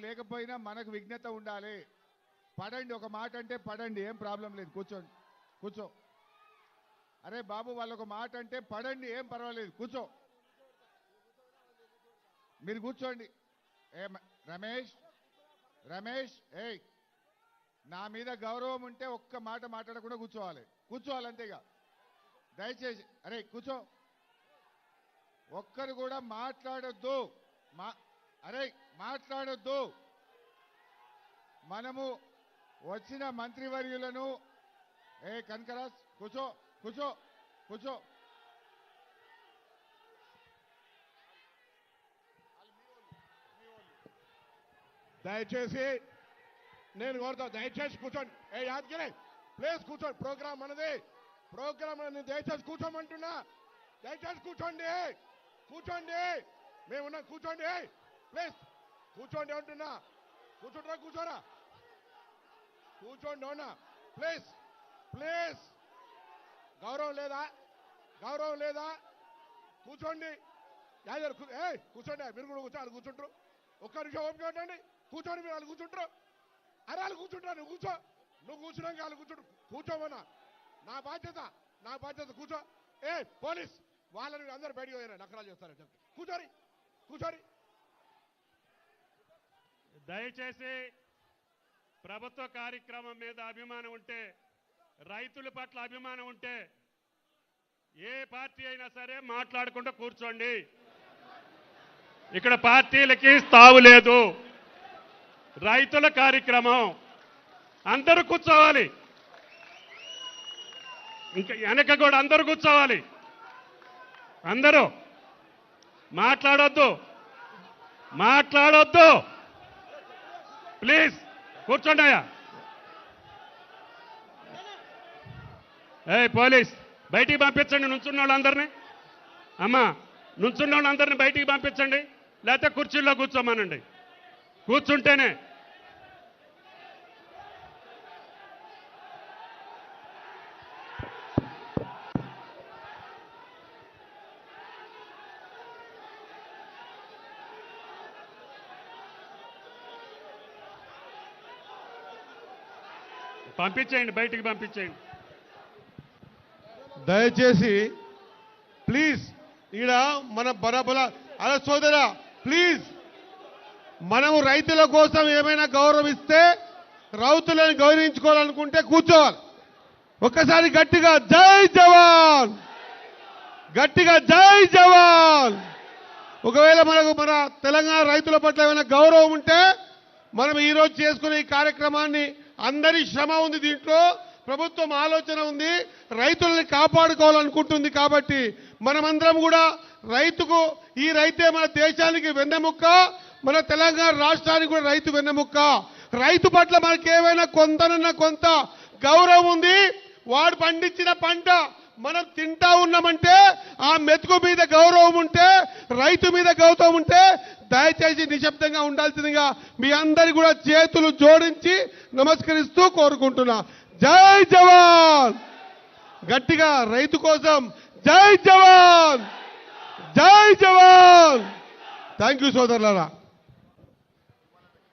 లేకపోయినా మనకు విజ్ఞత ఉండాలి. పడండి, ఒక మాట అంటే పడండి, ఏం ప్రాబ్లం లేదు. కూర్చోండి, కూర్చో. అరే బాబు, వాళ్ళు ఒక మాట అంటే పడండి, ఏం పర్వాలేదు, కూర్చో. మీరు కూర్చోండి. ఏ రమేష్, రమేష్, ఏయ్, నా మీద గౌరవం ఉంటే ఒక్క మాట మాట్లాడకుండా కూర్చోవాలి. కూర్చోవాలి అంతేగా, దయచేసి. అరే కూర్చో, ఒక్కరు కూడా మాట్లాడొద్దు. అరే మాట్లాడొద్దు. మనము వచ్చిన మంత్రివర్యులను కనకరాజ్ కూర్చో, కూర్చో, కూర్చో. దయచేసి నేను కోరుతా, దయచేసి కూర్చోండి. యాదగిరి ప్లీజ్ కూర్చోండి, ప్రోగ్రామ్ మనది, ప్రోగ్రామ్ అనేది. దయచేసి కూర్చోమంటున్నా, దయచేసి కూర్చోండి, కూర్చోండి, మేమున్నా, కూర్చోండి ప్లీజ్, కూర్చోండి అంటున్నా. కూర్చోండి, కూర్చోరా, కూర్చోండి అవునా, ప్లీజ్ ప్లీజ్. గౌరవం లేదా, గౌరవం లేదా? కూర్చోండి. కూర్చోండి, మీరు కూడా కూర్చో, వాళ్ళు కూర్చుంటారు. ఒక్క నిమిషం ఓపిక ఉండండి, కూర్చోండి. మీరు వాళ్ళు కూర్చుంటారు. అరే వాళ్ళు కూర్చుంటారు, నువ్వు కూర్చో. నువ్వు కూర్చున్నాక వాళ్ళు కూర్చుంటారు. కూర్చోమన్నా, నా బాధ్యత, నా బాధ్యత. కూర్చో. పోలీస్ వాళ్ళని అందరూ బయటికి పోయారు, నకరాలు చేస్తారని చెప్తే కూర్చోరి, కూర్చోరి. దయచేసి ప్రభుత్వ కార్యక్రమం మీద అభిమానం ఉంటే, రైతుల పట్ల అభిమానం ఉంటే ఏ పార్టీ అయినా సరే మాట్లాడకుండా కూర్చోండి. ఇక్కడ పార్టీలకి స్థావు లేదు. రైతుల కార్యక్రమం, అందరూ కూర్చోవాలి. ఇంకా వెనక కూడా అందరూ కూర్చోవాలి. అందరూ మాట్లాడొద్దు, మాట్లాడొద్దు, ప్లీజ్ కూర్చోండి. అయ్యా పోలీస్ బయటికి పంపించండి నుంచున్న వాళ్ళందరినీ. అమ్మా, నుంచున్న వాళ్ళందరినీ బయటికి పంపించండి, లేకపోతే కుర్చీల్లో కూర్చోమనండి. కూర్చుంటేనే పంపించేయండి, బయటికి పంపించేయండి. దయచేసి ప్లీజ్, ఇక్కడ మన బరాబర. అలా సోదరా ప్లీజ్, మనము రైతుల కోసం ఏమైనా గౌరవిస్తే, రైతులను గౌరవించుకోవాలనుకుంటే కూర్చోవాలి. ఒక్కసారి గట్టిగా జై జవాన్, గట్టిగా జై జవాన్. ఒకవేళ మనకు మన తెలంగాణ రైతుల పట్ల ఏమైనా గౌరవం ఉంటే, మనం ఈరోజు చేసుకునే ఈ కార్యక్రమాన్ని, అందరి శ్రమ ఉంది దీంట్లో, ప్రభుత్వం ఆలోచన ఉంది, రైతుల్ని కాపాడుకోవాలనుకుంటుంది. కాబట్టి మనమందరం కూడా రైతుకు, ఈ రైతే మన దేశానికి వెన్నెముక్క, మన తెలంగాణ రాష్ట్రానికి కూడా రైతు వెన్నెముక్క. రైతు పట్ల మనకి ఏమైనా కొంతనన్నా కొంత గౌరవం ఉంది. వాడు పండించిన పంట మనం తింటా ఉన్నామంటే, ఆ మెతుకు మీద గౌరవం ఉంటే, రైతు మీద గౌరవం ఉంటే, దయచేసి నిశ్శబ్దంగా ఉండాల్సిందిగా మీ అందరి కూడా చేతులు జోడించి నమస్కరిస్తూ కోరుకుంటున్నా. జై జవాన్. గట్టిగా రైతు కోసం జై జవాన్, జై జవాన్. థ్యాంక్ యూ సోదరులారా.